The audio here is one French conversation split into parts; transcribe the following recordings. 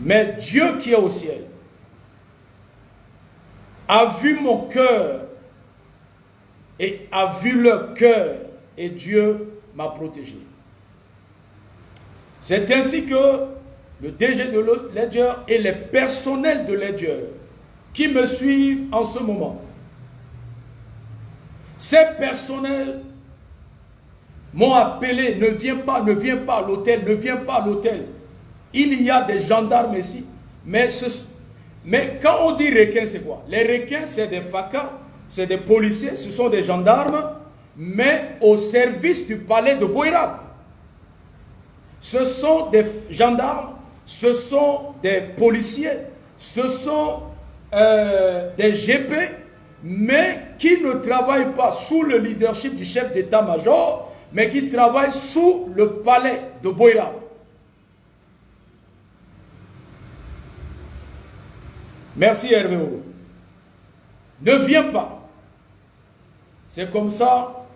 Mais Dieu qui est au ciel a vu mon cœur et a vu leur cœur et Dieu m'a protégé. C'est ainsi que le DG de Ledger et les personnels de Ledger qui me suivent en ce moment, ces personnels m'ont appelé, ne viens pas à l'hôtel, ne viens pas à l'hôtel. Il y a des gendarmes ici. Mais quand on dit requins, c'est quoi? Les requins, c'est des facas, c'est des policiers, ce sont des gendarmes, mais au service du palais de Boïrab. Ce sont des gendarmes, ce sont des policiers, ce sont des GP, mais qui ne travaillent pas sous le leadership du chef d'état-major, mais qui travaillent sous le palais de Boïrab. Merci Hervé. Ne viens pas. C'est comme ça.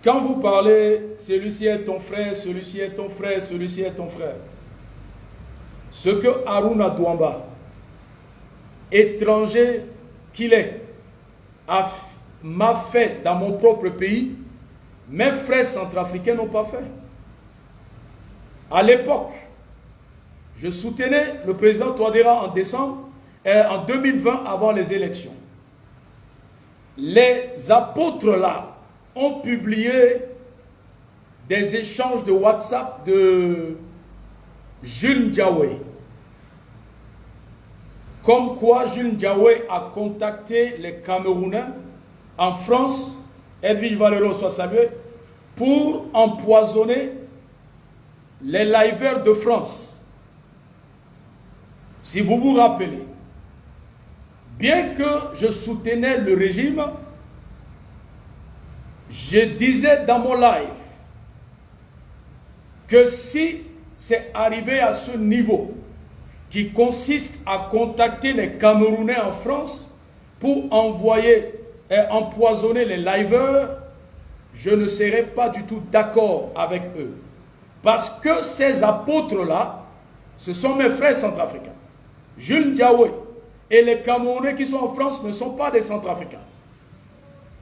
Quand vous parlez, celui-ci est ton frère, celui-ci est ton frère, celui-ci est ton frère. Ce que Haruna Douamba, étranger qu'il est, m'a fait dans mon propre pays, mes frères centrafricains n'ont pas fait. À l'époque, je soutenais le président Touadéra en 2020 avant les élections. Les apôtres là ont publié des échanges de WhatsApp de Jules Ndiaye. Comme quoi Jules Ndiaye a contacté les Camerounais en France, Edwige Valero soit salué, pour empoisonner les liveurs de France. Si vous vous rappelez, bien que je soutenais le régime, je disais dans mon live que si c'est arrivé à ce niveau qui consiste à contacter les Camerounais en France pour envoyer et empoisonner les liveurs, je ne serai pas du tout d'accord avec eux. Parce que ces apôtres-là, ce sont mes frères centrafricains. Jules Ndiaye et les Camerounais qui sont en France ne sont pas des centrafricains.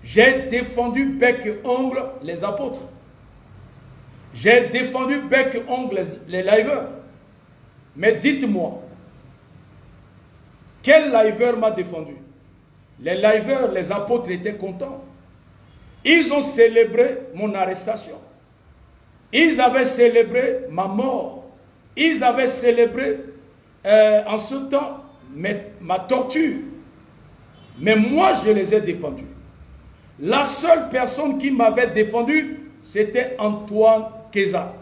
J'ai défendu bec et ongle les apôtres. J'ai défendu bec et ongle les liveurs. Mais dites-moi, quel liveur m'a défendu? Les liveurs, les apôtres étaient contents. Ils ont célébré mon arrestation. Ils avaient célébré ma mort. Ils avaient célébré en ce temps ma torture. Mais moi, je les ai défendus. La seule personne qui m'avait défendu, c'était Antoine Keza.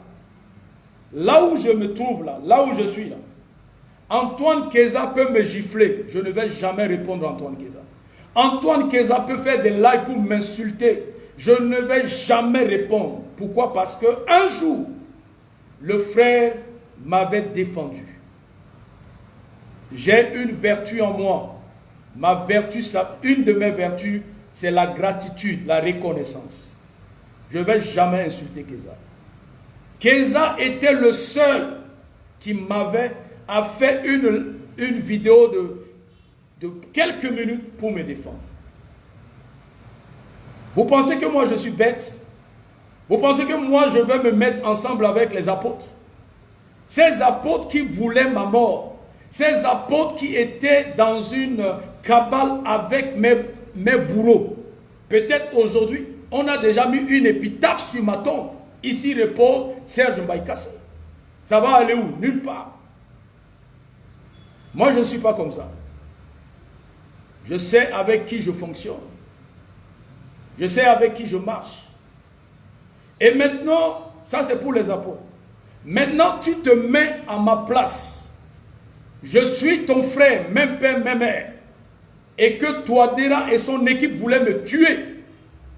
Là où je me trouve, là où je suis là, Antoine Keza peut me gifler. Je ne vais jamais répondre à Antoine Keza. Antoine Keza peut faire des lives pour m'insulter. Je ne vais jamais répondre. Pourquoi? Parce qu'un jour, le frère m'avait défendu. J'ai une vertu en moi. Ma vertu, une de mes vertus, c'est la gratitude, la reconnaissance. Je ne vais jamais insulter Keza. Keza était le seul qui m'avait fait une vidéo de quelques minutes pour me défendre. Vous pensez que moi je suis bête? Vous pensez que moi je vais me mettre ensemble avec les apôtres? Ces apôtres qui voulaient ma mort, ces apôtres qui étaient dans une cabale avec mes bourreaux. Peut-être aujourd'hui, on a déjà mis une épitaphe sur ma tombe. Ici repose Serge Mbaye-Kassé. Ça va aller où? Nulle part. Moi je ne suis pas comme ça. Je sais avec qui je fonctionne. Je sais avec qui je marche. Et maintenant, ça c'est pour les apôtres. Maintenant, tu te mets à ma place. Je suis ton frère, même père, même mère. Et que Touadéra et son équipe voulaient me tuer.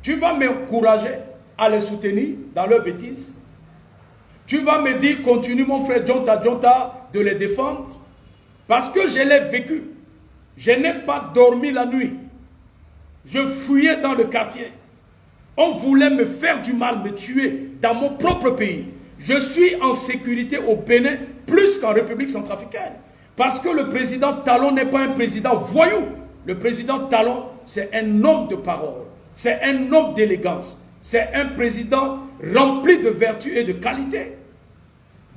Tu vas m'encourager à les soutenir dans leurs bêtises. Tu vas me dire, continue mon frère Djonta de les défendre. Parce que je l'ai vécu. Je n'ai pas dormi la nuit. Je fouillais dans le quartier. On voulait me faire du mal, me tuer dans mon propre pays. Je suis en sécurité au Bénin plus qu'en République centrafricaine. Parce que le président Talon n'est pas un président voyou. Le président Talon, c'est un homme de parole. C'est un homme d'élégance. C'est un président rempli de vertus et de qualité.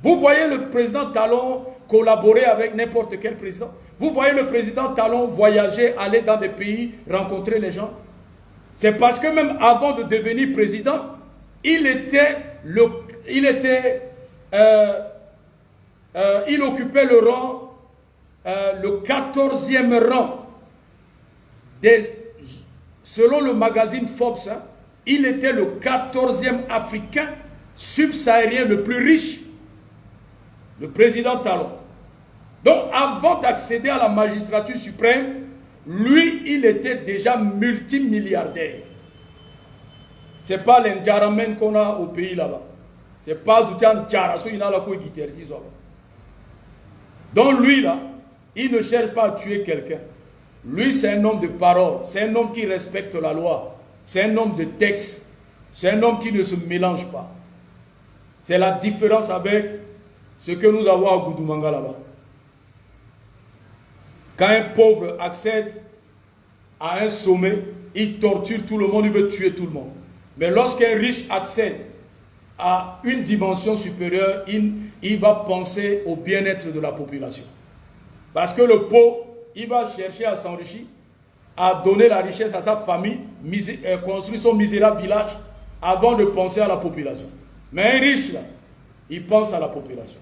Vous voyez le président Talon collaborer avec n'importe quel président. Vous voyez le président Talon voyager, aller dans des pays, rencontrer les gens. C'est parce que même avant de devenir président, il occupait le rang, le 14e rang. Selon le magazine Forbes, hein, il était le 14e Africain subsahárien le plus riche. Le président Talon. Donc, avant d'accéder à la magistrature suprême, lui, il était déjà multimilliardaire. Ce n'est pas l'Indjaramen qu'on a au pays là-bas. Ce n'est pas Zoutian Djaraso, il a la couille qui. Donc, lui, là, il ne cherche pas à tuer quelqu'un. Lui, c'est un homme de parole. C'est un homme qui respecte la loi. C'est un homme de texte. C'est un homme qui ne se mélange pas. C'est la différence avec ce que nous avons à Goudoumanga là-bas. Quand un pauvre accède à un sommet, il torture tout le monde, il veut tuer tout le monde. Mais lorsqu'un riche accède à une dimension supérieure, il va penser au bien-être de la population. Parce que le pauvre, il va chercher à s'enrichir, à donner la richesse à sa famille, construire son misérable village avant de penser à la population. Mais un riche, là, il pense à la population.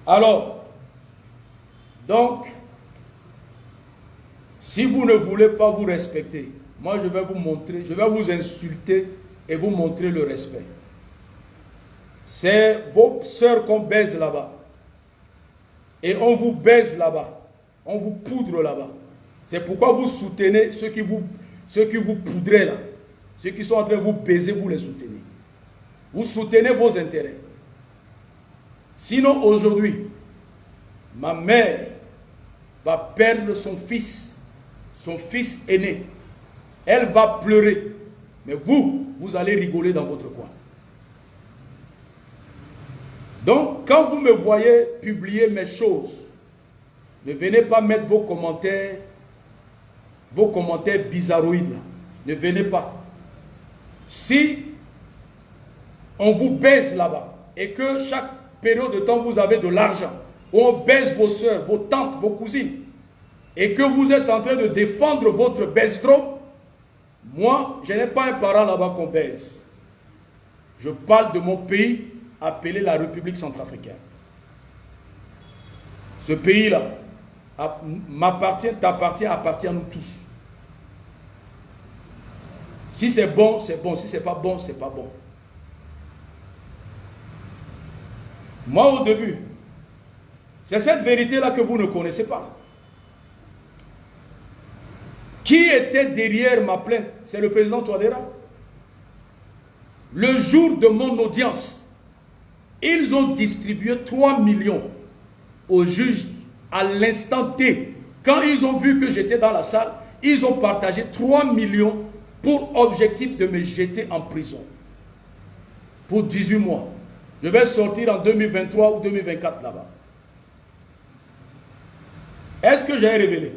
Alors, donc, si vous ne voulez pas vous respecter, moi je vais vous montrer, je vais vous insulter et vous montrer le respect. C'est vos sœurs qu'on baise là-bas. Et on vous baise là-bas. On vous poudre là-bas. C'est pourquoi vous soutenez ceux qui vous poudrez là. Ceux qui sont en train de vous baiser, vous les soutenez. Vous soutenez vos intérêts. Sinon, aujourd'hui, ma mère va perdre son fils aîné. Elle va pleurer. Mais vous allez rigoler dans votre coin. Donc, quand vous me voyez publier mes choses, ne venez pas mettre vos commentaires bizarroïdes là. Ne venez pas. Si on vous baise là-bas et que chaque période de temps vous avez de l'argent, on baise vos soeurs, vos tantes, vos cousines, et que vous êtes en train de défendre votre baisse-drop, moi, je n'ai pas un parent là-bas qu'on baise. Je parle de mon pays appelé la République centrafricaine. Ce pays-là m'appartient, t'appartient, appartient à nous tous. Si c'est bon, c'est bon. Si c'est pas bon, c'est pas bon. Moi, au début, c'est cette vérité-là que vous ne connaissez pas. Qui était derrière ma plainte? C'est le président Touadéra. Le jour de mon audience, ils ont distribué 3 millions aux juges à l'instant T. Quand ils ont vu que j'étais dans la salle, ils ont partagé 3 millions pour objectif de me jeter en prison. Pour 18 mois. Je vais sortir en 2023 ou 2024 là-bas. Est-ce que j'ai révélé?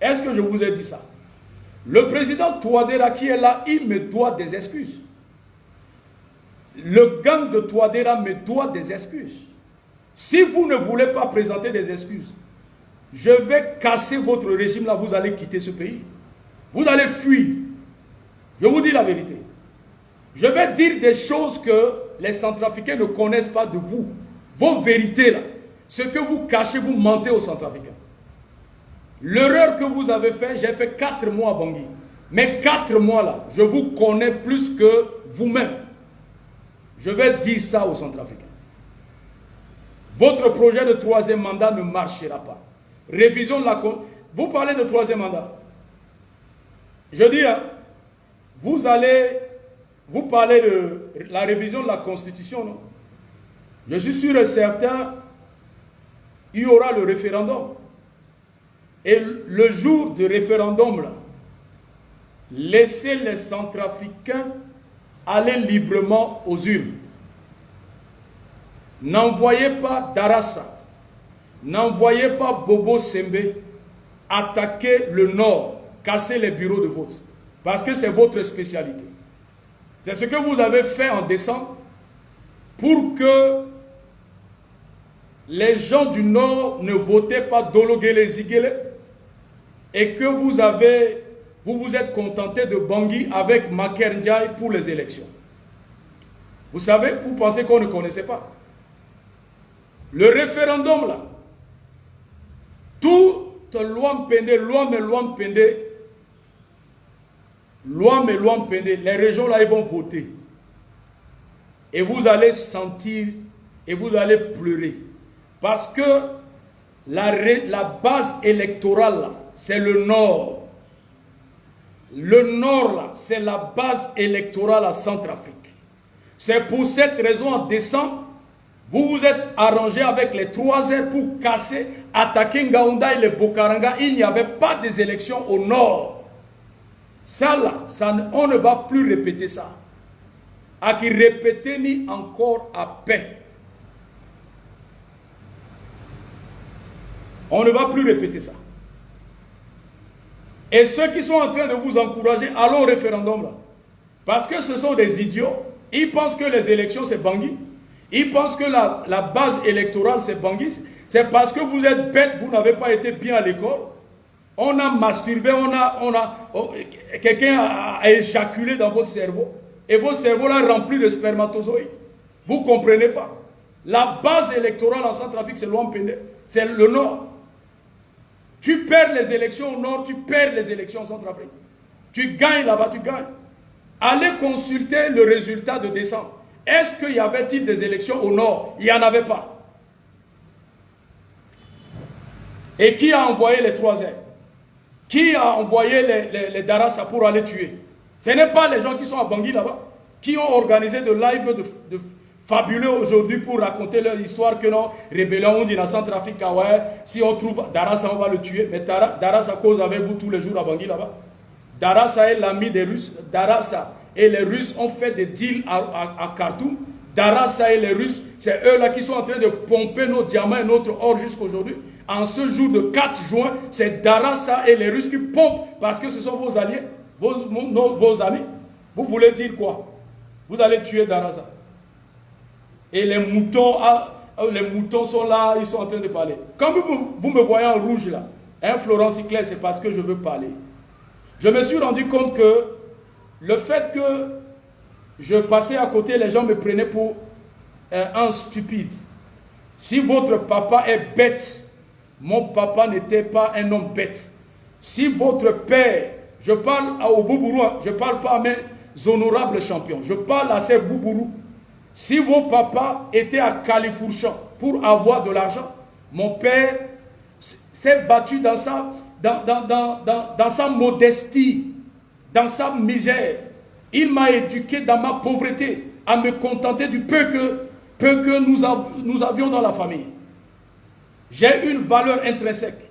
Est-ce que je vous ai dit ça? Le président Touadéra qui est là, il me doit des excuses. Le gang de Touadéra me doit des excuses. Si vous ne voulez pas présenter des excuses, je vais casser votre régime là, vous allez quitter ce pays. Vous allez fuir. Je vous dis la vérité. Je vais dire des choses que les Centrafricains ne connaissent pas de vous. Vos vérités là. Ce que vous cachez, vous mentez aux Centrafricains. L'erreur que vous avez faite, j'ai fait 4 mois à Bangui. Mais 4 mois là, je vous connais plus que vous-même. Je vais dire ça aux Centrafricains. Votre projet de 3e mandat ne marchera pas. Révision de la... Vous parlez de 3e mandat. Je dis, hein, vous parlez de la révision de la Constitution, non? Je suis sûr et certain, il y aura le référendum. Et le jour du référendum, là, laissez les Centrafricains aller librement aux urnes. N'envoyez pas Darassa, n'envoyez pas Bobo Sembe attaquer le Nord, casser les bureaux de vote, parce que c'est votre spécialité. C'est ce que vous avez fait en décembre pour que les gens du Nord ne votaient pas Dologele Zigele et que vous vous êtes contenté de Bangui avec Maker Ndiaye pour les élections. Vous savez, vous pensez qu'on ne connaissait pas. Le référendum là, toute loi Mpende, les régions là, ils vont voter. Et vous allez sentir, et vous allez pleurer. Parce que la base électorale là, c'est le Nord. Le Nord là, c'est la base électorale à Centrafrique. C'est pour cette raison, en décembre, vous vous êtes arrangé avec les 3 heures pour casser, attaquer Ngaounda et les Bokaranga. Il n'y avait pas des élections au Nord. Ça là, on ne va plus répéter ça. À qui répéter ni encore à paix. On ne va plus répéter ça. Et ceux qui sont en train de vous encourager, allons au référendum là. Parce que ce sont des idiots. Ils pensent que les élections c'est Bangui. Ils pensent que la base électorale c'est Bangui. C'est parce que vous êtes bêtes, vous n'avez pas été bien à l'école. On a masturbé, quelqu'un a éjaculé dans votre cerveau. Et votre cerveau là rempli de spermatozoïdes. Vous ne comprenez pas. La base électorale en Centrafrique c'est l'Ouampende. C'est le Nord. Tu perds les élections au Nord, tu perds les élections en Centrafrique. Tu gagnes là-bas, tu gagnes. Allez consulter le résultat de décembre. Est-ce qu'il y avait-il des élections au Nord? Il n'y en avait pas. Et qui a envoyé les 3 heures? Qui a envoyé les Darassa pour aller tuer? Ce n'est pas les gens qui sont à Bangui là-bas, qui ont organisé de live de fabuleux aujourd'hui pour raconter leur histoire que non, rébellion, on dit dans Centrafrique, ouais, si on trouve Darassa, on va le tuer. Mais Darassa cause avec vous tous les jours à Bangui là-bas. Darassa est l'ami des Russes. Darassa et les Russes ont fait des deals à Khartoum. Darassa et les Russes, c'est eux là qui sont en train de pomper nos diamants et notre or jusqu'aujourd'hui. En ce jour de 4 juin, c'est Darassa et les Russes qui pompent parce que ce sont vos alliés, vos amis. Vous voulez dire quoi? Vous allez tuer Darassa. Et les moutons sont là, ils sont en train de parler. Quand vous me voyez en rouge là, hein, Florence Icler, c'est parce que je veux parler. Je me suis rendu compte que le fait que je passais à côté, les gens me prenaient pour un stupide. Si votre papa est bête, mon papa n'était pas un homme bête. Si votre père, je parle au Boubourou, je ne parle pas à mes honorables champions, je parle à ces Boubourous. Si vos papas étaient à Califourchon pour avoir de l'argent, mon père s'est battu dans sa modestie, dans sa misère. Il m'a éduqué dans ma pauvreté, à me contenter du peu que nous avions dans la famille. J'ai une valeur intrinsèque.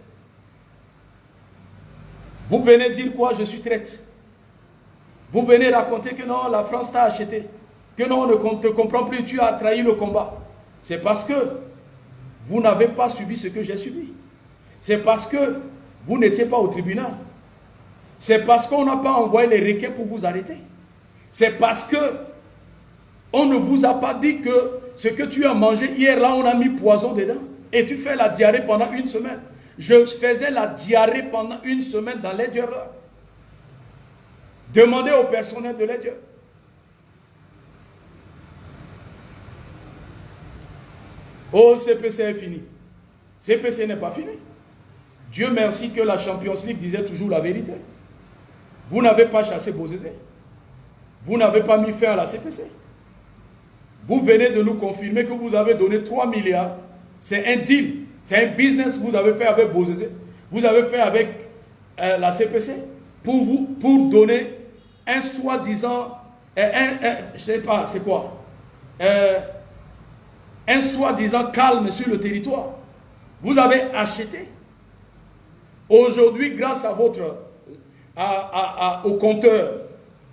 Vous venez dire quoi? Je suis traître. Vous venez raconter que non, la France t'a acheté. Que non, on ne te comprend plus, tu as trahi le combat. C'est parce que vous n'avez pas subi ce que j'ai subi. C'est parce que vous n'étiez pas au tribunal. C'est parce qu'on n'a pas envoyé les requins pour vous arrêter. C'est parce que on ne vous a pas dit que ce que tu as mangé hier, là, on a mis poison dedans. Et tu fais la diarrhée pendant 1 semaine. Je faisais la diarrhée pendant 1 semaine dans les dieux là. Demandez au personnel de l'aide. Oh, CPC est fini. CPC n'est pas fini. Dieu merci que la Champions League disait toujours la vérité. Vous n'avez pas chassé Bozézé. Vous n'avez pas mis fin à la CPC. Vous venez de nous confirmer que vous avez donné 3 milliards. C'est un deal. C'est un business que vous avez fait avec Bozézé. Vous avez fait avec la CPC pour donner un soi-disant, je ne sais pas, c'est quoi, un soi-disant calme sur le territoire. Vous avez acheté. Aujourd'hui, grâce à votre au compteur,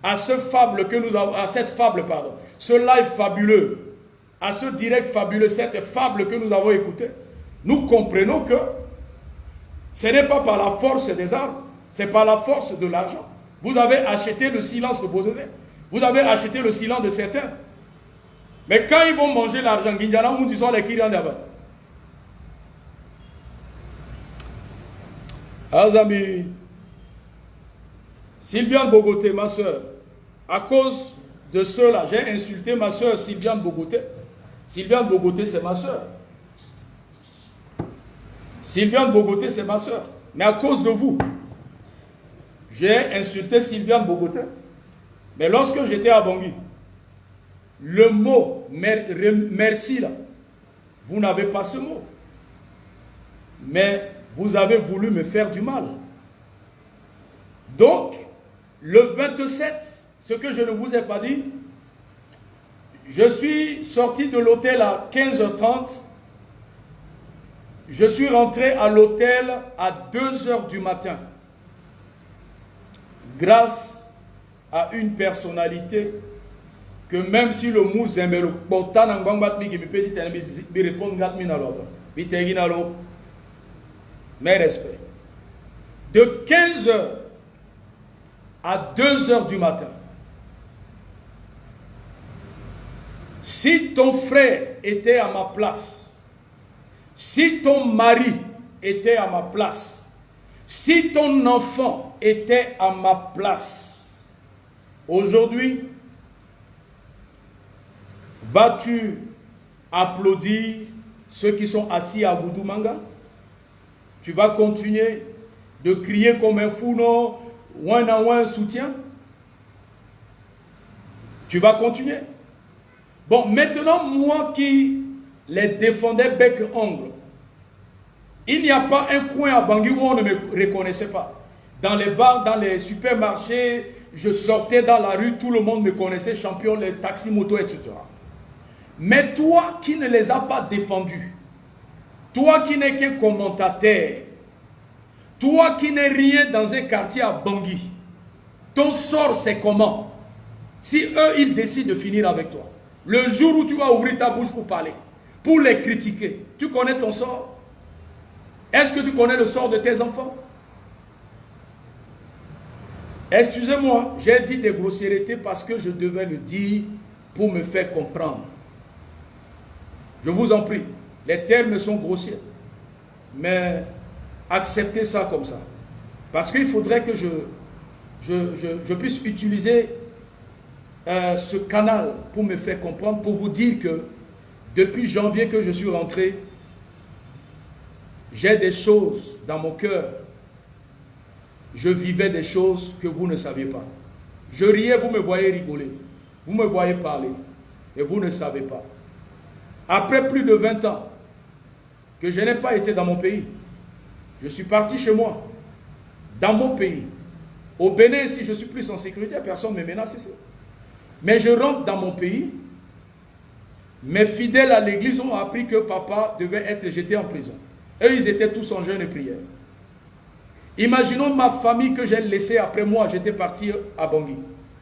à cette fable, ce live fabuleux, à ce direct fabuleux, cette fable que nous avons écoutée, nous comprenons que ce n'est pas par la force des armes, c'est par la force de l'argent. Vous avez acheté le silence de Bozézé. Vous avez acheté le silence de certains. Mais quand ils vont manger l'argent, nous disons les Kyrian d'abord. Amis, Sylviane Bogoté, ma soeur, à cause de cela, j'ai insulté ma soeur Sylviane Bogoté. Sylviane Bogoté, c'est ma soeur. Sylviane Bogoté, c'est ma soeur. Mais à cause de vous, j'ai insulté Sylviane Bogoté. Mais lorsque j'étais à Bangui, le mot merci là, vous n'avez pas ce mot. Mais vous avez voulu me faire du mal. Donc, le 27, ce que je ne vous ai pas dit, je suis sorti de l'hôtel à 15h30. Je suis rentré à l'hôtel à 2h du matin. Grâce à une personnalité que même si le mousse aime le potan en bangbat mi qui me peut dire mi répondre gat mi na loba mi tegi na lo mes respects de 15h à 2h du matin. Si ton frère était à ma place, si ton mari était à ma place, si ton enfant était à ma place, aujourd'hui, vas-tu applaudir ceux qui sont assis à Goudoumanga? Tu vas continuer de crier comme un fou, non? Ouin à ouin, soutien? Tu vas continuer. Bon, maintenant, moi qui les défendais bec-ongle, il n'y a pas un coin à Bangui où on ne me reconnaissait pas. Dans les bars, dans les supermarchés, je sortais dans la rue, tout le monde me connaissait, champion, les taxis, motos, etc. Mais toi qui ne les as pas défendus, toi qui n'es qu'un commentateur, toi qui n'es rien dans un quartier à Bangui, ton sort c'est comment? Si eux, ils décident de finir avec toi, le jour où tu vas ouvrir ta bouche pour parler, pour les critiquer, tu connais ton sort? Est-ce que tu connais le sort de tes enfants? Excusez-moi, j'ai dit des grossièretés parce que je devais le dire pour me faire comprendre. Je vous en prie, les termes sont grossiers, mais acceptez ça comme ça. Parce qu'il faudrait que je puisse utiliser ce canal pour me faire comprendre, pour vous dire que depuis janvier que je suis rentré, j'ai des choses dans mon cœur. Je vivais des choses que vous ne saviez pas. Je riais, vous me voyez rigoler. Vous me voyez parler. Et vous ne savez pas. Après plus de 20 ans que je n'ai pas été dans mon pays, je suis parti chez moi, dans mon pays. Au Bénin, si je suis plus en sécurité, personne ne me menace ici. Mais je rentre dans mon pays. Mes fidèles à l'église ont appris que papa devait être jeté en prison. Eux, ils étaient tous en jeûne et prière. Imaginons ma famille que j'ai laissée après moi, j'étais parti à Bangui.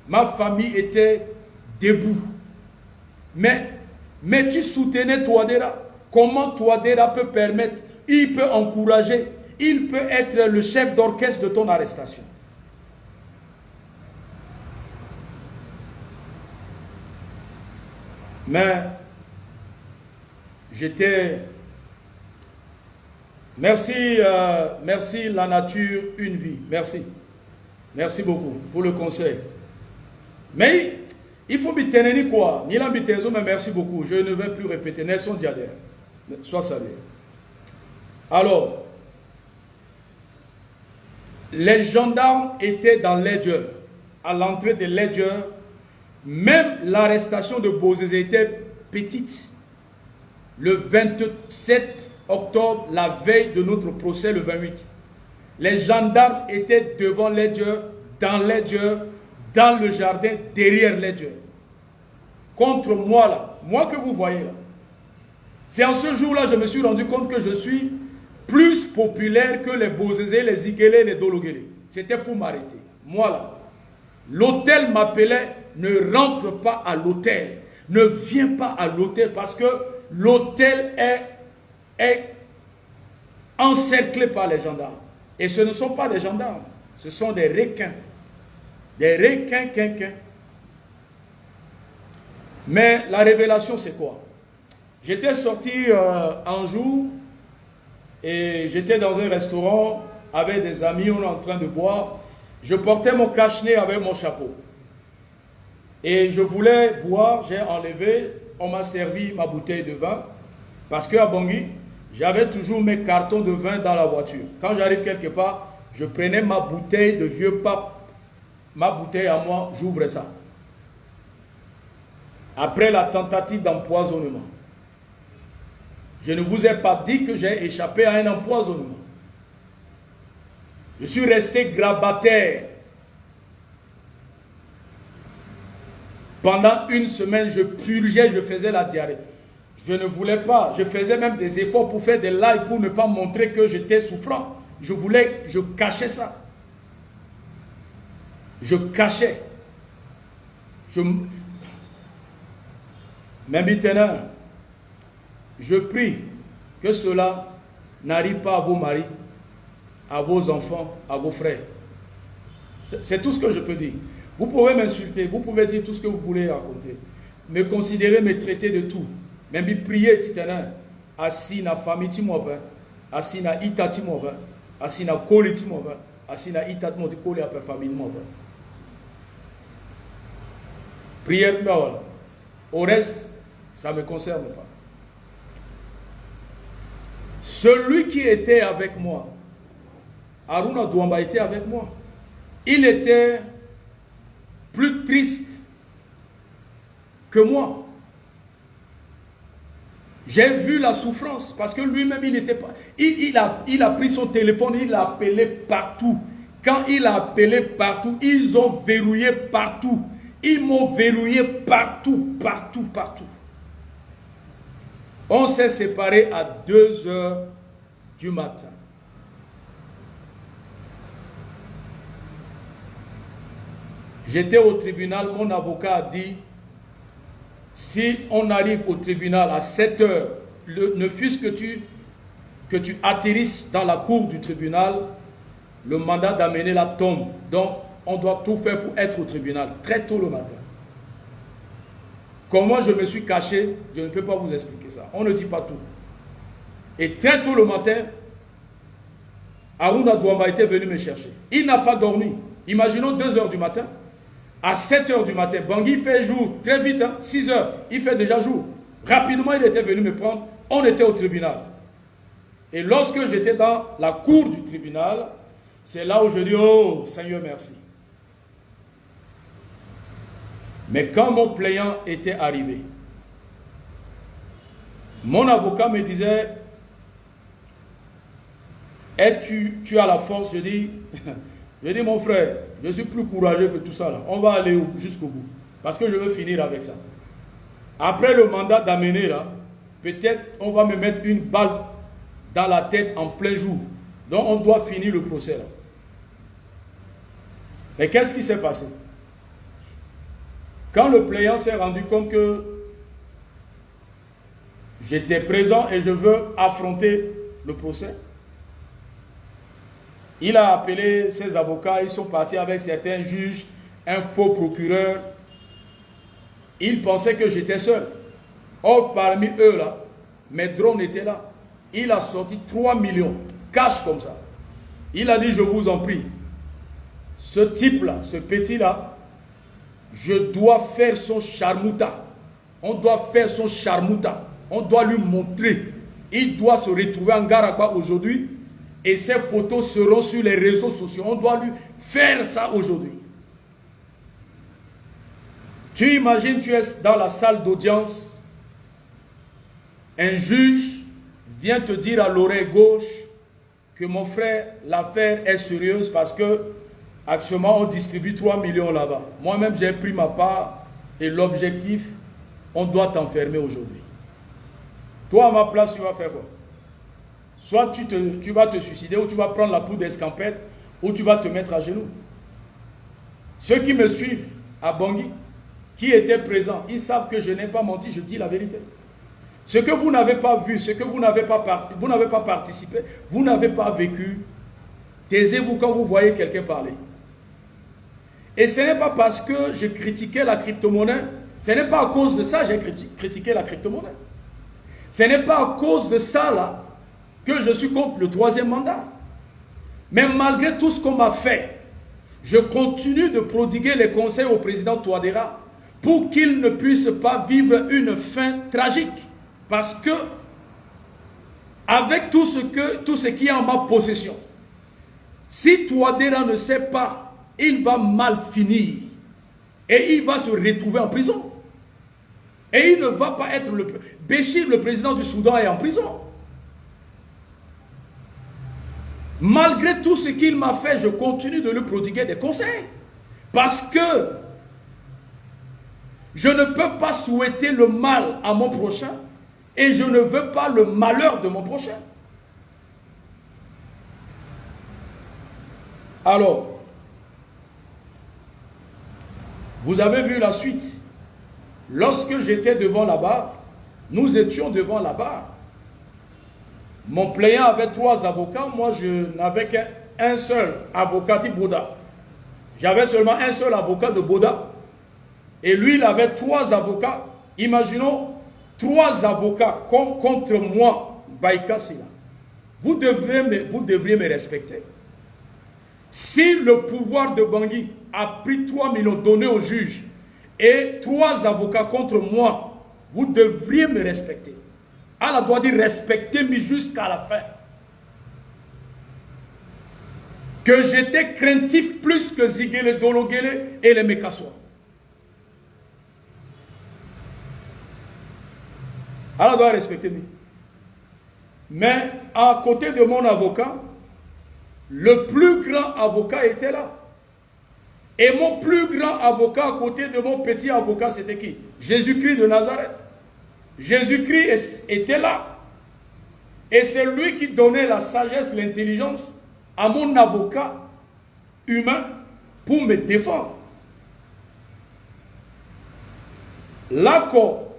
Ma famille était debout. Mais tu soutenais Touadéra. Comment Touadéra peut permettre, il peut encourager, il peut être le chef d'orchestre de ton arrestation. Mais j'étais... Merci, merci la nature, une vie. Merci. Merci beaucoup pour le conseil. Mais il faut m'y quoi. Ni la mais merci beaucoup. Je ne vais plus répéter. Nelson Diader. Sois salué. Alors, les gendarmes étaient dans Ledger, à l'entrée de Ledger. Même l'arrestation de Bozézé était petite. Le 27 octobre, la veille de notre procès, le 28. Les gendarmes étaient devant Ledger, dans Ledger, dans le jardin, derrière Ledger. Contre moi, là, moi que vous voyez là. C'est en ce jour-là que je me suis rendu compte que je suis plus populaire que les Bozézé, les Igélé, les Dologélé. C'était pour m'arrêter. moi là, l'hôtel m'appelait, ne rentre pas à l'hôtel, ne viens pas à l'hôtel parce que l'hôtel est encerclé par les gendarmes. Et ce ne sont pas des gendarmes, ce sont des requins. Des requins, quinquins. Mais la révélation, c'est quoi? J'étais sorti un jour et j'étais dans un restaurant avec des amis, on est en train de boire. Je portais mon cache-nez avec mon chapeau. Et je voulais boire, j'ai enlevé, on m'a servi ma bouteille de vin. Parce qu'à Bangui, j'avais toujours mes cartons de vin dans la voiture. Quand j'arrive quelque part, je prenais ma bouteille de vieux pape, ma bouteille à moi, j'ouvrais ça. Après la tentative d'empoisonnement. Je ne vous ai pas dit que j'ai échappé à un empoisonnement. Je suis resté grabataire. Pendant une semaine, je purgeais, je faisais la diarrhée. Je ne voulais pas, je faisais même des efforts pour faire des lives pour ne pas montrer que j'étais souffrant. Je cachais ça. Je cachais. Mais maintenant, je prie que cela n'arrive pas à vos maris, à vos enfants, à vos frères. C'est tout ce que je peux dire. Vous pouvez m'insulter, vous pouvez dire tout ce que vous voulez raconter. Me considérer, me traiter de tout. Même prier, titana, assis na famille timoba, assis na ita timoba, assis na koli timoba, assis na ita timoba, koli après famille timoba. Prière, non. Au reste, ça ne me concerne pas. Celui qui était avec moi, Aruna Douamba était avec moi. Il était plus triste que moi. J'ai vu la souffrance parce que lui-même, il n'était pas. Il a pris son téléphone, il a appelé partout. Quand il a appelé partout, ils ont verrouillé partout. Ils m'ont verrouillé partout, partout, partout. On s'est séparés à 2 heures du matin. J'étais au tribunal, mon avocat a dit, si on arrive au tribunal à 7 heures, ne fût-ce que tu atterrisses dans la cour du tribunal, le mandat d'amener la tombe. Donc, on doit tout faire pour être au tribunal, très tôt le matin. Comment je me suis caché, je ne peux pas vous expliquer ça. On ne dit pas tout. Et très tôt le matin, Aruna Douamba était venu me chercher. Il n'a pas dormi. Imaginons 2 heures du matin. À 7 heures du matin, Bangui fait jour très vite, hein, 6 heures, il fait déjà jour. Rapidement, il était venu me prendre. On était au tribunal. Et lorsque j'étais dans la cour du tribunal, c'est là où je dis, oh Seigneur, merci. Mais quand mon plaignant était arrivé, mon avocat me disait, tu as la force? Je dis, mon frère, je suis plus courageux que tout ça là. On va aller jusqu'au bout. Parce que je veux finir avec ça. Après le mandat d'amener là, peut-être on va me mettre une balle dans la tête en plein jour. Donc on doit finir le procès là. Mais qu'est-ce qui s'est passé? Quand le plaignant s'est rendu compte que j'étais présent et je veux affronter le procès, il a appelé ses avocats, ils sont partis avec certains juges, un faux procureur. Ils pensaient que j'étais seul. Or, parmi eux là, mes drones étaient là. Il a sorti 3 millions, cash comme ça. Il a dit, je vous en prie, ce type-là, ce petit-là, je dois faire son charmouta. On doit faire son charmouta. On doit lui montrer. Il doit se retrouver en Garagba aujourd'hui. Et ces photos seront sur les réseaux sociaux. On doit lui faire ça aujourd'hui. Tu imagines, tu es dans la salle d'audience. Un juge vient te dire à l'oreille gauche que mon frère, l'affaire est sérieuse parce que actuellement, on distribue 3 millions là-bas. Moi-même, j'ai pris ma part et l'objectif, on doit t'enfermer aujourd'hui. Toi, à ma place, tu vas faire quoi? Soit tu vas te suicider, ou tu vas prendre la poudre d'escampette, ou tu vas te mettre à genoux. Ceux qui me suivent à Bangui, qui étaient présents, ils savent que je n'ai pas menti, je dis la vérité. Ce que vous n'avez pas vu, ce que vous n'avez pas participé, vous n'avez pas vécu, taisez-vous quand vous voyez quelqu'un parler. Et ce n'est pas parce que je critiquais la crypto-monnaie, ce n'est pas à cause de ça que j'ai critiqué la crypto-monnaie. Ce n'est pas à cause de ça là que je suis contre le 3e mandat. Mais malgré tout ce qu'on m'a fait, je continue de prodiguer les conseils au président Touadéra pour qu'il ne puisse pas vivre une fin tragique. Parce que, avec tout ce qui est en ma possession, si Touadéra ne sait pas, il va mal finir. Et il va se retrouver en prison. Et il ne va pas être le... Béchir, le président du Soudan, est en prison. Malgré tout ce qu'il m'a fait, je continue de lui prodiguer des conseils. Parce que je ne peux pas souhaiter le mal à mon prochain et je ne veux pas le malheur de mon prochain. Alors, vous avez vu la suite. Lorsque j'étais devant la barre, nous étions devant la barre. Mon plaignant avait 3 avocats, moi je n'avais qu'un seul avocat de Boda. J'avais seulement un seul avocat de Boda. Et lui, il avait 3 avocats. Imaginons 3 avocats contre moi, Baïka Sina. Vous devriez me respecter. Si le pouvoir de Bangui a pris 3 millions donnés au juge et 3 avocats contre moi, vous devriez me respecter. Allah doit dire respectez-moi jusqu'à la fin. Que j'étais craintif plus que Ziguele, Dologele et les Mekassois. Allah doit respecter moi. Mais à côté de mon avocat, le plus grand avocat était là. Et mon plus grand avocat à côté de mon petit avocat, c'était qui? Jésus-Christ de Nazareth. Jésus-Christ était là. Et c'est lui qui donnait la sagesse, l'intelligence à mon avocat humain pour me défendre. L'accord,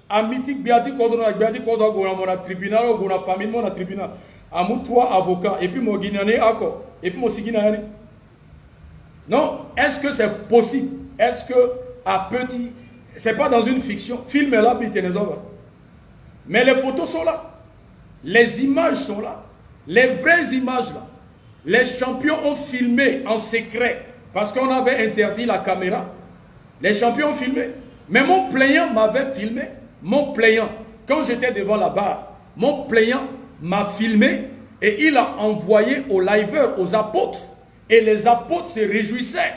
amitique, biatique, mon tribunal, mon famille, mon tribunal. À mon 3 avocats, et puis mon guinéané, accord, et puis mon siginané. Non, est-ce que c'est possible? Est-ce que à petit, c'est pas dans une fiction, film est là, mais les photos sont là, les images sont là, les vraies images là. Les champions ont filmé en secret parce qu'on avait interdit la caméra. Les champions ont filmé, mais mon plaignant m'avait filmé. Mon plaignant, quand j'étais devant la barre, mon plaignant m'a filmé et il a envoyé aux liveurs, aux apôtres, et les apôtres se réjouissaient.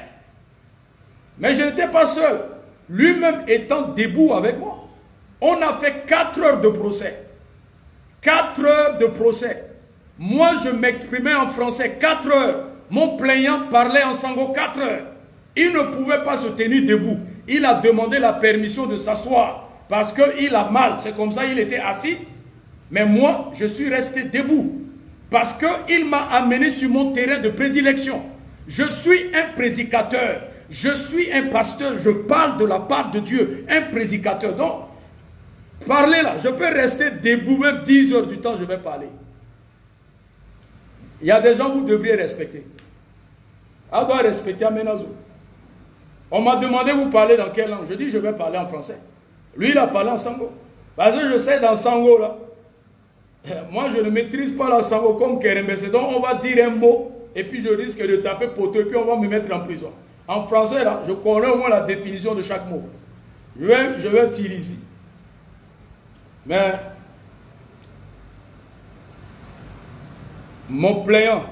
Mais je n'étais pas seul, lui-même étant debout avec moi. On a fait 4 heures de procès. 4 heures de procès. Moi, je m'exprimais en français 4 heures. Mon plaignant parlait en sango 4 heures. Il ne pouvait pas se tenir debout. Il a demandé la permission de s'asseoir parce qu'il a mal. C'est comme ça qu'il était assis. Mais moi, je suis resté debout parce qu'il m'a amené sur mon terrain de prédilection. Je suis un prédicateur. Je suis un pasteur. Je parle de la part de Dieu. Un prédicateur. Donc, parlez là. Je peux rester debout même 10 heures du temps, je vais parler. Il y a des gens que vous devriez respecter. On doit respecter Amenazo. On m'a demandé vous parlez dans quelle langue. Je dis je vais parler en français. Lui il a parlé en sango. Parce que je sais dans sango là. Moi je ne maîtrise pas la sango comme Kerembese. Donc on va dire un mot et puis je risque de taper poteau et puis on va me mettre en prison. En français là, je connais au moins la définition de chaque mot. Je vais tirer ici. Mais mon plaignant,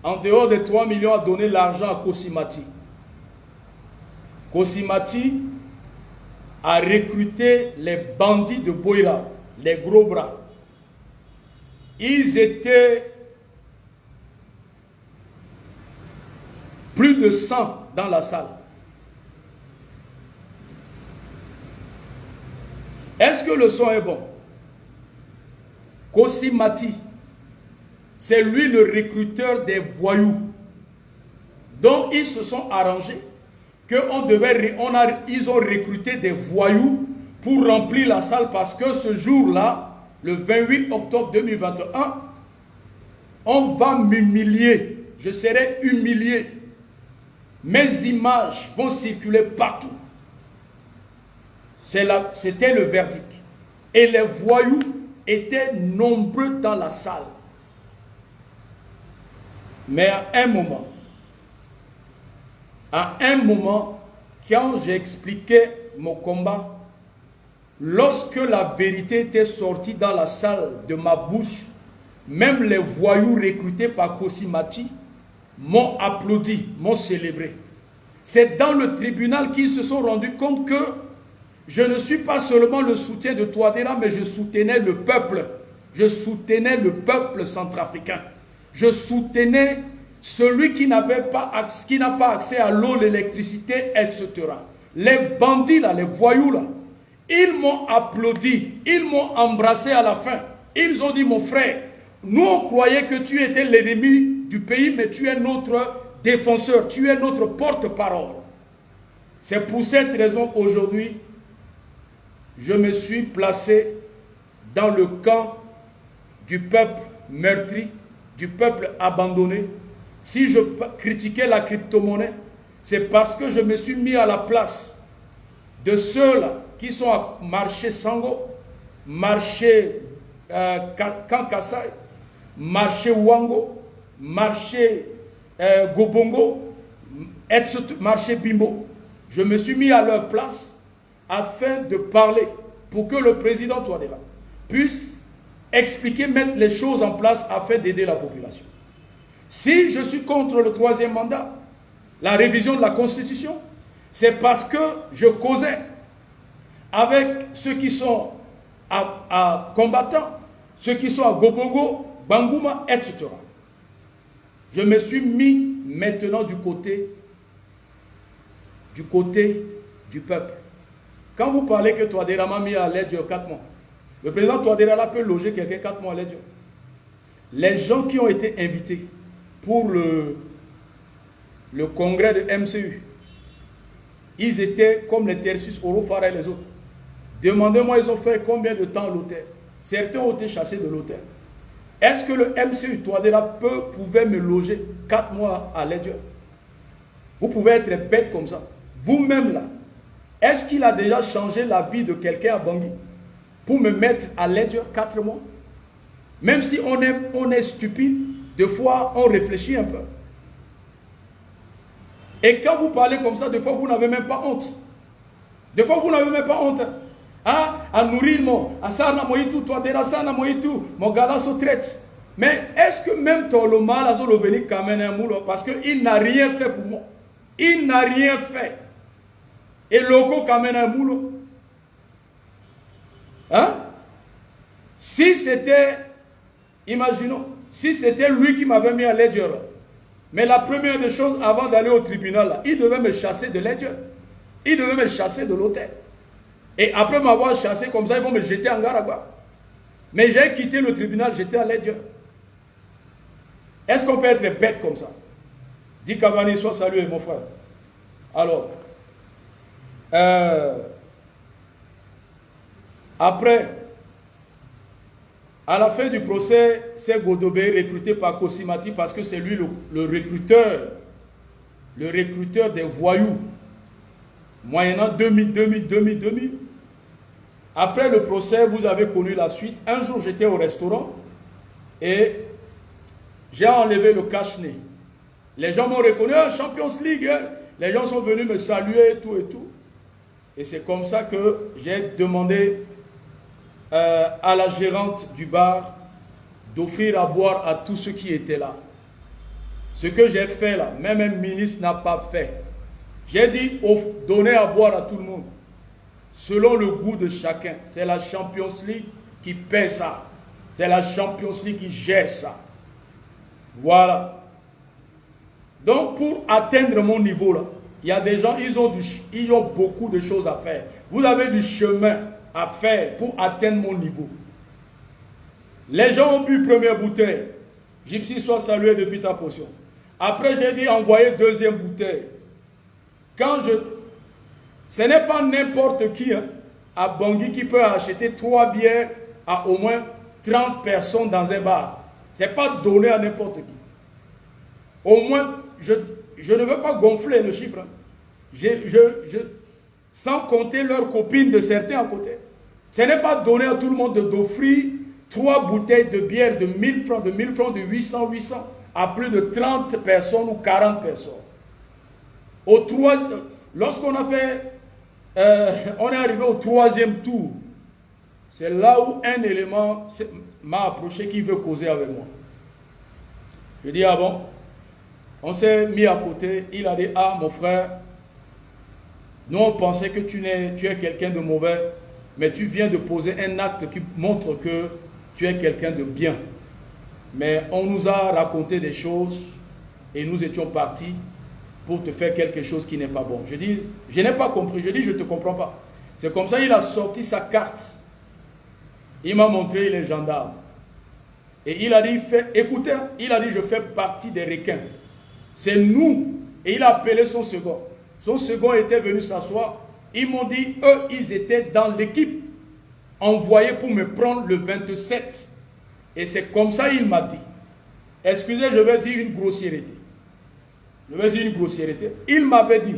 en dehors des 3 millions, a donné l'argent à Kosimati. Kosimati a recruté les bandits de Boïra, les gros bras. Ils étaient plus de 100 dans la salle. Est-ce que le son est bon? Kosimati, c'est lui le recruteur des voyous, Donc, ils se sont arrangés qu'ils ont recruté des voyous pour remplir la salle parce que ce jour-là, le 28 octobre 2021, on va m'humilier. Je serai humilié. Mes images vont circuler partout. C'était le verdict. Et les voyous étaient nombreux dans la salle. Mais à un moment, quand j'ai expliqué mon combat, lorsque la vérité était sortie dans la salle de ma bouche, même les voyous recrutés par Kosimati m'ont applaudi, m'ont célébré. C'est dans le tribunal qu'ils se sont rendus compte que je ne suis pas seulement le soutien de Touadéra, mais je soutenais le peuple. Je soutenais le peuple centrafricain. Je soutenais celui qui n'a pas accès à l'eau, l'électricité, etc. Les bandits là, les voyous là, ils m'ont applaudi, ils m'ont embrassé à la fin. Ils ont dit, mon frère, nous on croyait que tu étais l'ennemi du pays, mais tu es notre défenseur, tu es notre porte-parole. C'est pour cette raison aujourd'hui, je me suis placé dans le camp du peuple meurtri, du peuple abandonné. Si je critiquais la crypto-monnaie, c'est parce que je me suis mis à la place de ceux-là qui sont à marché Sango, marché Kankasai, marché Wango, marché Gobongo, marché Bimbo. Je me suis mis à leur place afin de parler pour que le président Touadéra puisse expliquer, mettre les choses en place afin d'aider la population. Si je suis contre le troisième mandat, la révision de la Constitution, c'est parce que je causais avec ceux qui sont à combattants, ceux qui sont à Gobongo, Bangouma, etc. Je me suis mis maintenant du côté du peuple. Quand vous parlez que Touadéra m'a mis à l'aide 4 mois, le président Touadéra peut loger quelqu'un 4 mois à l'aide. Les gens qui ont été invités pour le congrès de MCU, ils étaient comme les Tersus, Orofara et les autres. Demandez-moi, ils ont fait combien de temps à l'hôtel? Certains ont été chassés de l'hôtel. Est-ce que le MCU Touadéra pouvait me loger 4 mois à l'aide? Vous pouvez être bête comme ça. Vous-même là, est-ce qu'il a déjà changé la vie de quelqu'un à Bangui pour me mettre à l'aide 4 mois? Même si on est stupide, des fois on réfléchit un peu. Et quand vous parlez comme ça, des fois vous n'avez même pas honte. Des fois vous n'avez même pas honte. Ah, à nourrir à ça na moitu, toi derasa na moitu, mon gala se traite. Mais est-ce que même ton le mal a le venu kamene un moulot parce qu'il n'a rien fait pour moi. Il n'a rien fait. Et logo kamene un moulot. Hein? Si c'était, imaginons, si c'était lui qui m'avait mis à l'aide, mais la première des choses, avant d'aller au tribunal, là, il devait me chasser de l'aide. Il devait me chasser de l'hôtel. Et après m'avoir chassé comme ça, ils vont me jeter en Garagua. Mais j'ai quitté le tribunal, j'étais à l'aide. Est-ce qu'on peut être bête comme ça? Dis Cavani, sois salué, mon frère. Alors, après, à la fin du procès, c'est Godobé recruté par Kosimati parce que c'est lui le recruteur des voyous, moyennant 2000. Après le procès, vous avez connu la suite. Un jour, j'étais au restaurant et j'ai enlevé le cache-nez. Les gens m'ont reconnu, Champions League. Hein? Les gens sont venus me saluer et tout et tout. Et c'est comme ça que j'ai demandé à la gérante du bar d'offrir à boire à tous ceux qui étaient là. Ce que j'ai fait là, même un ministre n'a pas fait. J'ai dit donner à boire à tout le monde. Selon le goût de chacun. C'est la Champions League qui paie ça. C'est la Champions League qui gère ça. Voilà. Donc pour atteindre mon niveau là, il y a des gens, ils ont beaucoup de choses à faire. Vous avez du chemin à faire pour atteindre mon niveau. Les gens ont bu première bouteille. Gypsy, sois salué depuis ta potion. Après, j'ai dit envoyer deuxième bouteille. Ce n'est pas n'importe qui à Bangui qui peut acheter 3 bières à au moins 30 personnes dans un bar. Ce n'est pas donné à n'importe qui. Au moins, je ne veux pas gonfler le chiffre. Sans compter leurs copines de certains à côté. Ce n'est pas donné à tout le monde d'offrir 3 bouteilles de bière de 1000 francs, de 800, à plus de 30 personnes ou 40 personnes. Lorsqu'on a fait, on est arrivé au 3e tour, c'est là où un élément m'a approché qui veut causer avec moi. Je dis, ah bon? On s'est mis à côté, il a dit, ah mon frère, nous on pensait que tu es quelqu'un de mauvais, mais tu viens de poser un acte qui montre que tu es quelqu'un de bien. Mais on nous a raconté des choses et nous étions partis pour te faire quelque chose qui n'est pas bon. Je dis, je n'ai pas compris. Je dis, je ne te comprends pas. C'est comme ça, il a sorti sa carte. Il m'a montré les gendarmes. Et il a dit, écoutez, il a dit, je fais partie des requins. C'est nous. Et il a appelé son second. Son second était venu s'asseoir. Ils m'ont dit, eux, ils étaient dans l'équipe envoyée pour me prendre le 27. Et c'est comme ça il m'a dit. Excusez, je vais dire une grossièreté. Il m'avait dit,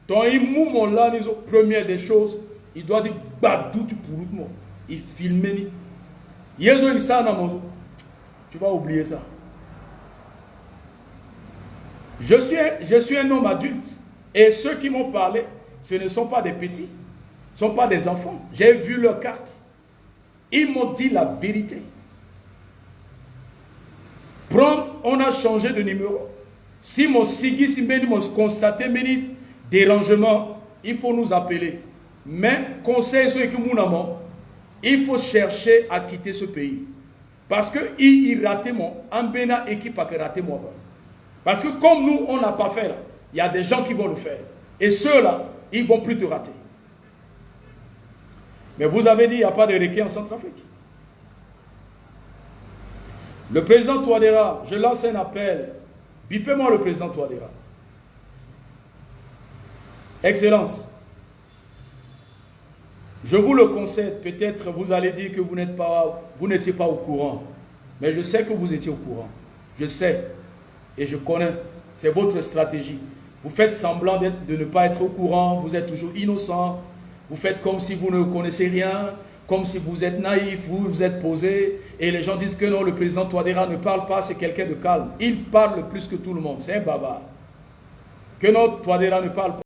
ton imou mon là, première des choses, il doit dire, badou tu pour moi. Il filmait. Tu vas oublier ça. Je suis un homme adulte. Et ceux qui m'ont parlé, ce ne sont pas des petits. Ce ne sont pas des enfants. J'ai vu leur carte. Ils m'ont dit la vérité. On a changé de numéro. Si mon sigi, si mon constaté mes dérangements, il faut nous appeler. Mais conseil ceux qui m'ont il faut chercher à quitter ce pays. Parce que il raté moi, en bena équipe a raté moi. Parce que comme nous on n'a pas fait là, il y a des gens qui vont le faire. Et ceux-là, ils ne vont plus te rater. Mais vous avez dit il n'y a pas de requins en Centrafrique. Le président Touadéra, je lance un appel. Bipez-moi le président Touadéra. Excellence, je vous le concède, peut-être vous allez dire que vous n'étiez pas au courant. Mais je sais que vous étiez au courant. Je sais et je connais. C'est votre stratégie. Vous faites semblant de ne pas être au courant. Vous êtes toujours innocent. Vous faites comme si vous ne connaissez rien. Comme si vous êtes naïf, vous vous êtes posé. Et les gens disent que non, le président Touadéra ne parle pas, c'est quelqu'un de calme. Il parle plus que tout le monde. C'est un bavard. Que non, Touadéra ne parle pas.